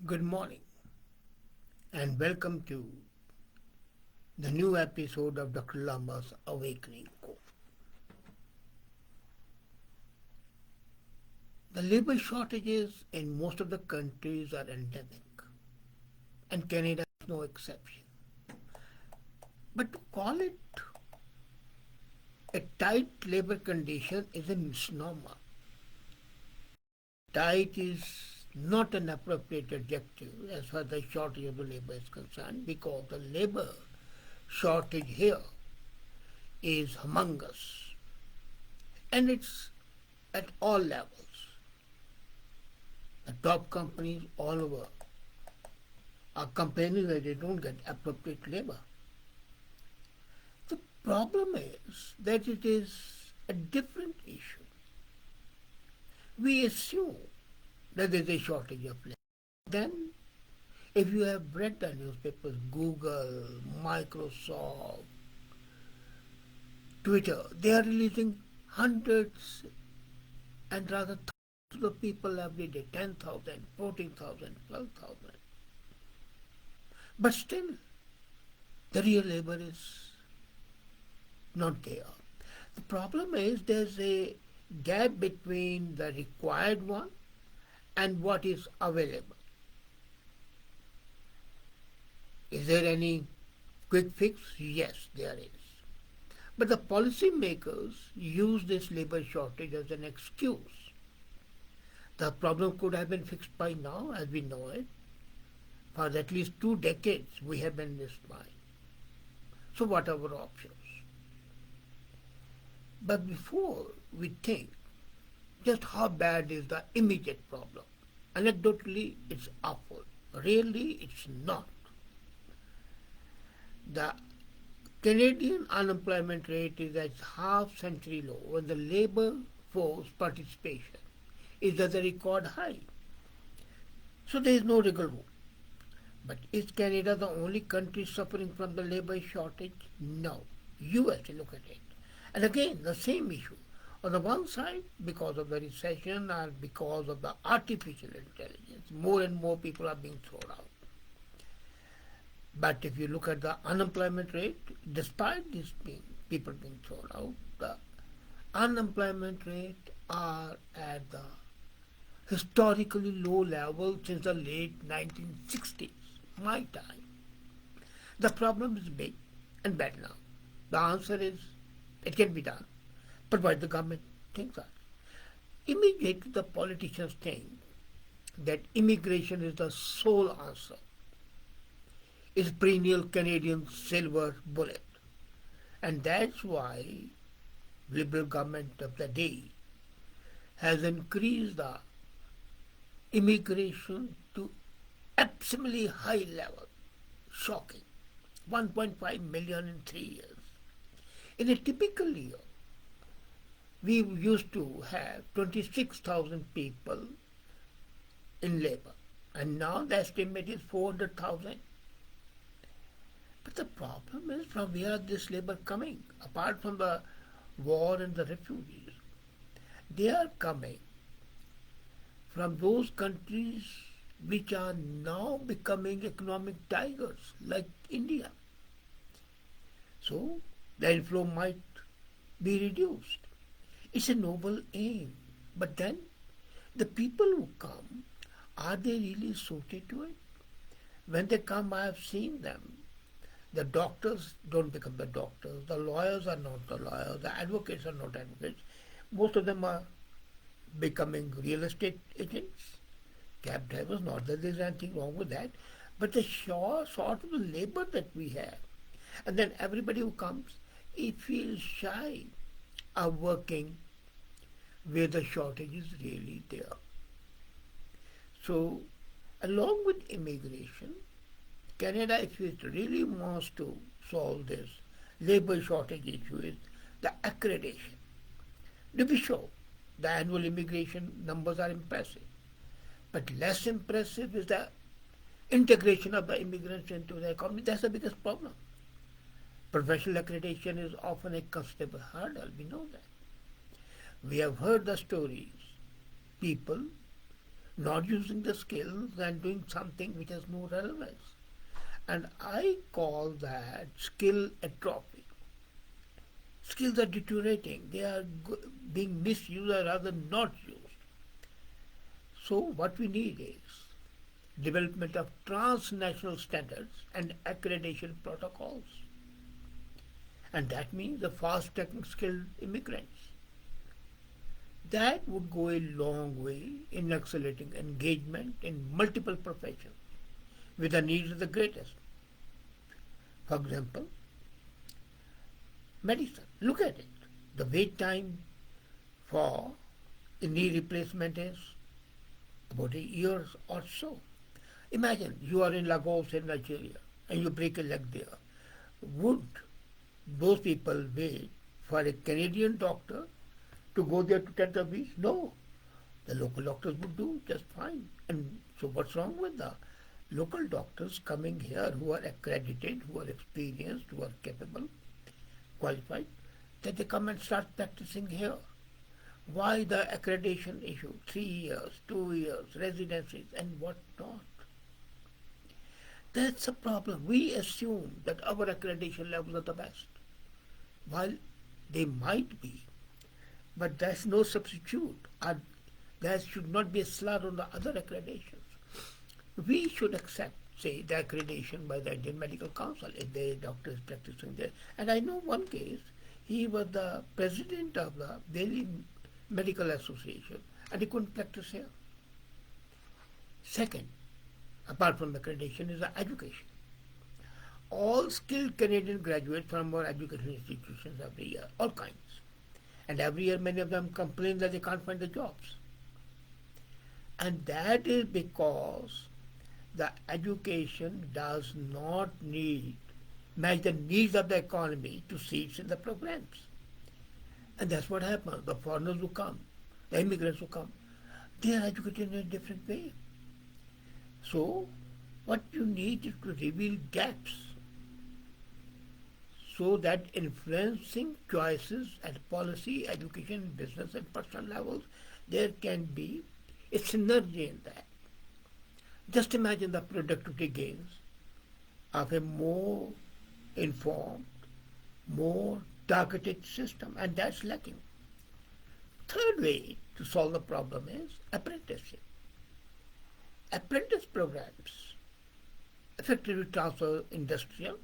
Good morning and welcome to the new episode of Dr. Lamba's Awakening Call. The labor shortages in most of the countries are endemic, and Canada is no exception. But to call it a tight labor condition is a misnomer. Tight is not an appropriate adjective as far as the shortage of the labor is concerned because the labor shortage here is humongous and it's at all levels. The top companies all over are complaining that they don't get appropriate labor. The problem is that it is a different issue. We assume that there is a shortage of labor. Then, if you have read the newspapers, Google, Microsoft, Twitter, they are releasing hundreds and rather thousands of people every day, 10,000, 14,000, 12,000. But still, the real labor is not there. The problem is there's a gap between the required one and what is available. Is there any quick fix? Yes, there is. But the policymakers use this labor shortage as an excuse. The problem could have been fixed by now, as we know it. For at least 2 decades, we have been this mind. So what are our options? But before we think just how bad is the immediate problem, anecdotally, it's awful. Really, it's not. The Canadian unemployment rate is at half-century low when the labor force participation is at a record high. So there is no wiggle room. But is Canada the only country suffering from the labor shortage? No. You have to look at it. And again, the same issue. On the one side, because of the recession and because of the artificial intelligence, more and more people are being thrown out. But if you look at the unemployment rate, despite this people being thrown out, the unemployment rate are at the historically low level since the late 1960s, my time. The problem is big and bad now. The answer is it can be done, provided the government thinks that. Immediately the politicians think that immigration is the sole answer. Is perennial Canadian silver bullet. And that's why Liberal government of the day has increased the immigration to absolutely high level. Shocking. 1.5 million in 3 years. In a typical year, we used to have 26,000 people in labor. And now the estimate is 400,000. But the problem is from where is this labor coming? Apart from the war and the refugees, they are coming from those countries which are now becoming economic tigers like India. So the inflow might be reduced. It's a noble aim. But then the people who come, are they really suited to it? When they come, I have seen them. The doctors don't become the doctors. The lawyers are not the lawyers. The advocates are not advocates. Most of them are becoming real estate agents, cab drivers. Not that there's anything wrong with that, but the sort of the labor that we have. And then everybody who comes, he feels shy of working where the shortage is really there. So, along with immigration, Canada, if it really wants to solve this labor shortage issue, is the accreditation. To be sure, the annual immigration numbers are impressive, but less impressive is the integration of the immigrants into the economy. That's the biggest problem. Professional accreditation is often a considerable hurdle. We know that. We have heard the stories. People not using the skills and doing something which has no relevance. And I call that skill atrophy. Skills are deteriorating, they are being misused or rather not used. So, what we need is development of transnational standards and accreditation protocols. And that means the fast tracking skilled immigrants. That would go a long way in accelerating engagement in multiple professions with the needs of the greatest. For example, medicine. Look at it. The wait time for a knee replacement is about a year or so. Imagine you are in Lagos in Nigeria and you break a leg there. Would those people wait for a Canadian doctor to go there to test the week? No. The local doctors would do just fine. And so what's wrong with the local doctors coming here who are accredited, who are experienced, who are capable, qualified, that they come and start practicing here? Why the accreditation issue? 3 years, 2 years, residencies and what not? That's a problem. We assume that our accreditation levels are the best. While they might be, but there's no substitute. There should not be a slur on the other accreditations. We should accept, say, the accreditation by the Indian Medical Council if the doctor is practicing there. And I know one case, he was the president of the Delhi Medical Association and he couldn't practice here. Second, apart from accreditation, is the education. All skilled Canadian graduates from our education institutions every year, all kinds. And every year many of them complain that they can't find the jobs. And that is because the education does not match the needs of the economy to seats in the programs. And that's what happens. The foreigners who come, the immigrants who come, they are educated in a different way. So, what you need is to reveal gaps so that influencing choices at policy, education, business and personal levels, there can be a synergy in that. Just imagine the productivity gains of a more informed, more targeted system, and that's lacking. Third way to solve the problem is apprenticeship. Apprentice programs effectively transfer industrial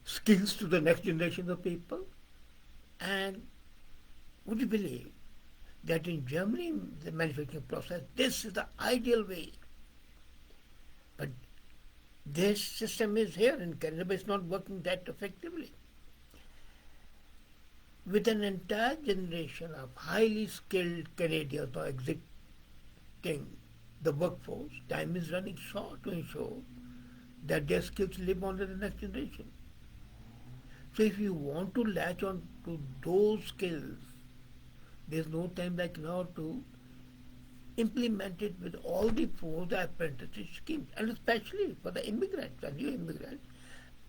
skills to the next generation of people. And would you believe that in Germany, the manufacturing process, this is the ideal way. But this system is here in Canada, but it's not working that effectively. With an entire generation of highly skilled Canadians now exiting the workforce, time is running short to ensure that their skills live on to the next generation. So if you want to latch on to those skills, there's no time like now to implement it with all the four the apprenticeship schemes, and especially for the immigrants, the new immigrants.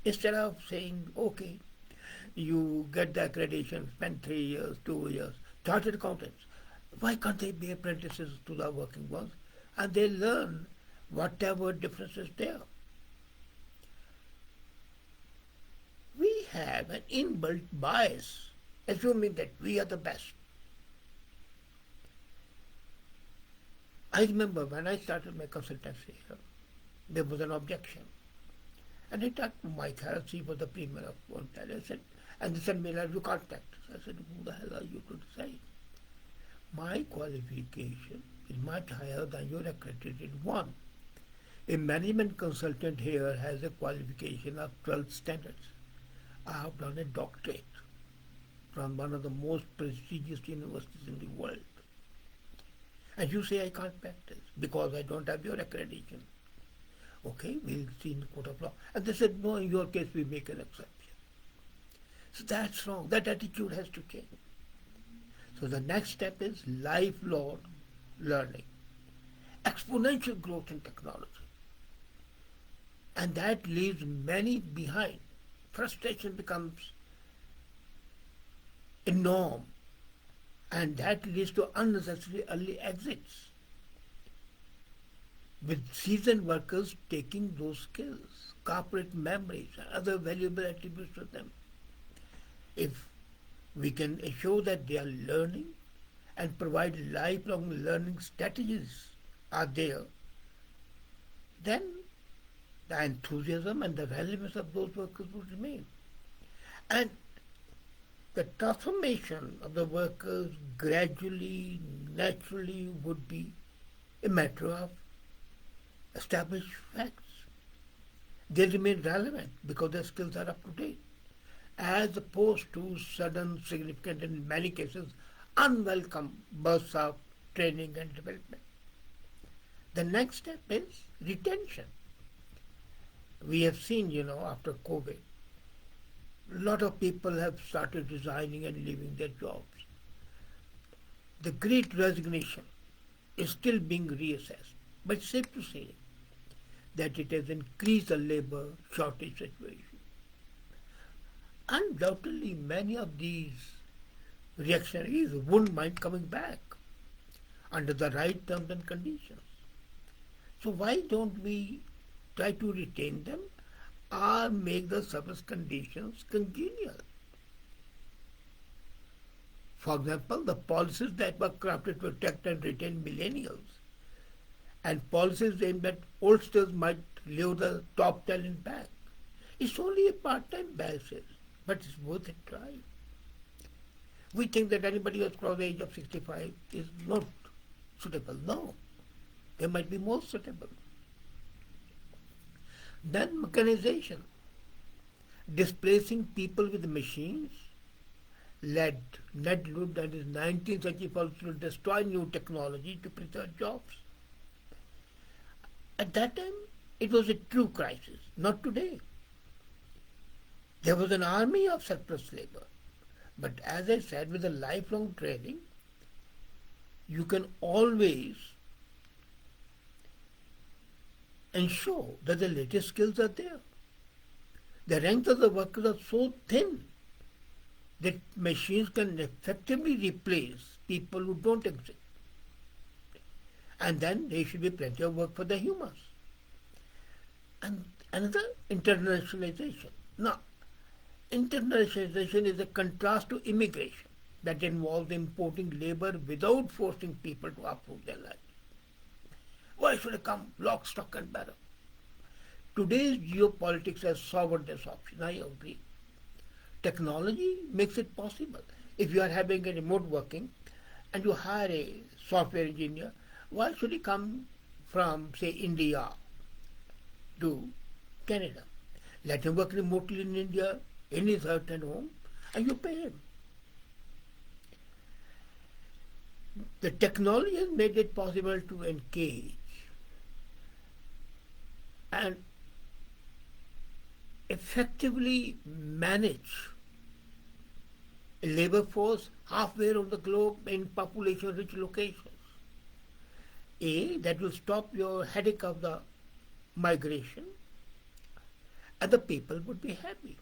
Instead of saying, okay, you get the accreditation, spend 3 years, 2 years, chartered accountants, why can't they be apprentices to the working ones? And they learn whatever difference is there. We have an inbuilt bias, assuming that we are the best. I remember when I started my consultancy here, there was an objection. And I talked to Mike Harris, he was the premier of Ontario. I said, and they said, Miller, you can't practice. I said, who the hell are you to decide? My qualification is much higher than your accredited one. A management consultant here has a qualification of 12 standards. I have done a doctorate from one of the most prestigious universities in the world. And you say I can't practice because I don't have your accreditation. Okay, we'll see in the court of law. And they said, no, in your case we make an exception. So that's wrong. That attitude has to change. So the next step is lifelong learning. Exponential growth in technology. And that leaves many behind. Frustration becomes a norm. And that leads to unnecessary early exits, with seasoned workers taking those skills, corporate memories, and other valuable attributes to them. If we can ensure that they are learning and provide lifelong learning strategies are there, then the enthusiasm and the relevance of those workers would remain. And the transformation of the workers gradually, naturally would be a matter of established facts. They remain relevant because their skills are up to date, as opposed to sudden, significant, and in many cases, unwelcome bursts of training and development. The next step is retention. We have seen, after COVID, a lot of people have started resigning and leaving their jobs. The great resignation is still being reassessed, but it's safe to say that it has increased the labor shortage situation. Undoubtedly, many of these reactionaries wouldn't mind coming back under the right terms and conditions. So why don't we try to retain them or make the service conditions congenial? For example, the policies that were crafted to protect and retain millennials and policies aimed at oldsters might lure the top talent back. It's only a part-time basis, but it's worth a try. We think that anybody who has crossed the age of 65 is not suitable. No, they might be more suitable. Then mechanization, displacing people with machines, led Ned Ludd and his 19th century policy to destroy new technology to preserve jobs. At that time, it was a true crisis, not today. There was an army of surplus labor. But as I said, with a lifelong training, you can always ensure that the latest skills are there. The ranks of the workers are so thin that machines can effectively replace people who don't exist. And then there should be plenty of work for the humans. And another, internationalization. Now, internationalization is a contrast to immigration that involves importing labor without forcing people to uproot their lives. Why should I come lock, stock and barrel? Today's geopolitics has solved this option, I agree. Technology makes it possible. If you are having a remote working and you hire a software engineer, why should he come from, say, India to Canada? Let him work remotely in India, in his hut and home, and you pay him. The technology has made it possible to engage and effectively manage a labor force halfway around the globe in population-rich locations. That will stop your headache of the migration, and the people would be happy.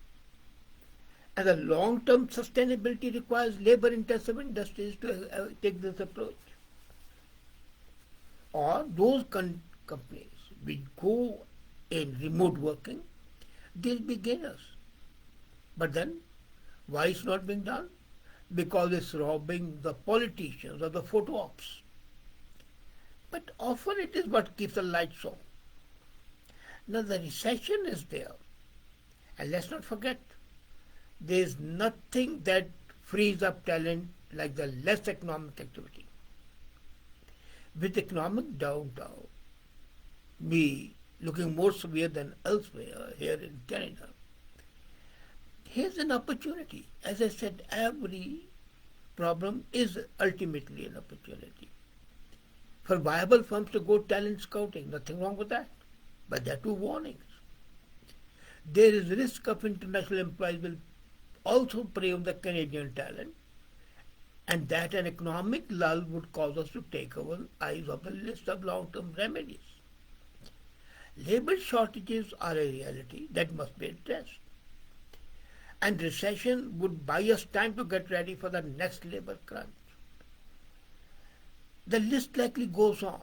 And the long-term sustainability requires labor-intensive industries to take this approach. Or those companies which go in remote working, they'll be gainers. But then, why it's not being done? Because it's robbing the politicians of the photo ops. But often it is what keeps the lights on. Now the recession is there. And let's not forget, there is nothing that frees up talent like the less economic activity. With economic downturn be looking more severe than elsewhere here in Canada, here's an opportunity. As I said, every problem is ultimately an opportunity. For viable firms to go talent scouting, nothing wrong with that. But there are two warnings. There is risk of international employees will also prey on the Canadian talent, and that an economic lull would cause us to take our eyes off the list of long-term remedies. Labor shortages are a reality that must be addressed. And recession would buy us time to get ready for the next labor crunch. The list likely goes on,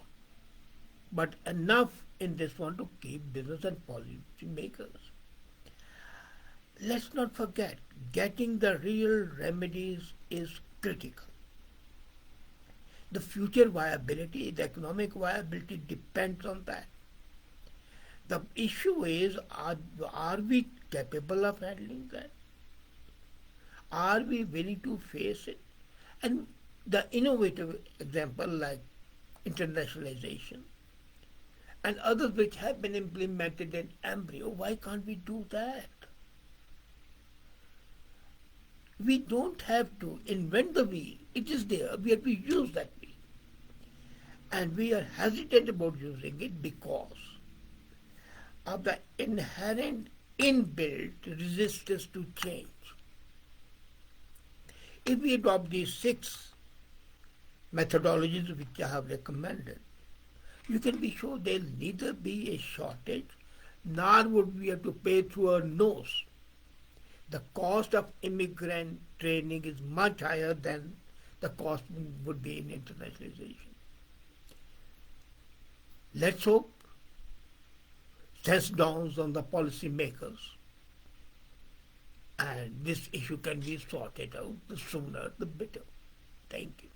but enough in this one to keep business and policy makers. Let's not forget, getting the real remedies is critical. The future viability, the economic viability depends on that. The issue is, are we capable of handling that? Are we willing to face it? And the innovative example like internationalization and others which have been implemented in embryo, why can't we do that? We don't have to invent the wheel. It is there. We have to use that wheel. And we are hesitant about using it because of the inherent inbuilt resistance to change. If we adopt these 6 methodologies which I have recommended, you can be sure there will neither be a shortage nor would we have to pay through our nose. The cost of immigrant training is much higher than the cost would be in internationalization. Let's hope sense dawns on the policy makers and this issue can be sorted out, the sooner the better. Thank you.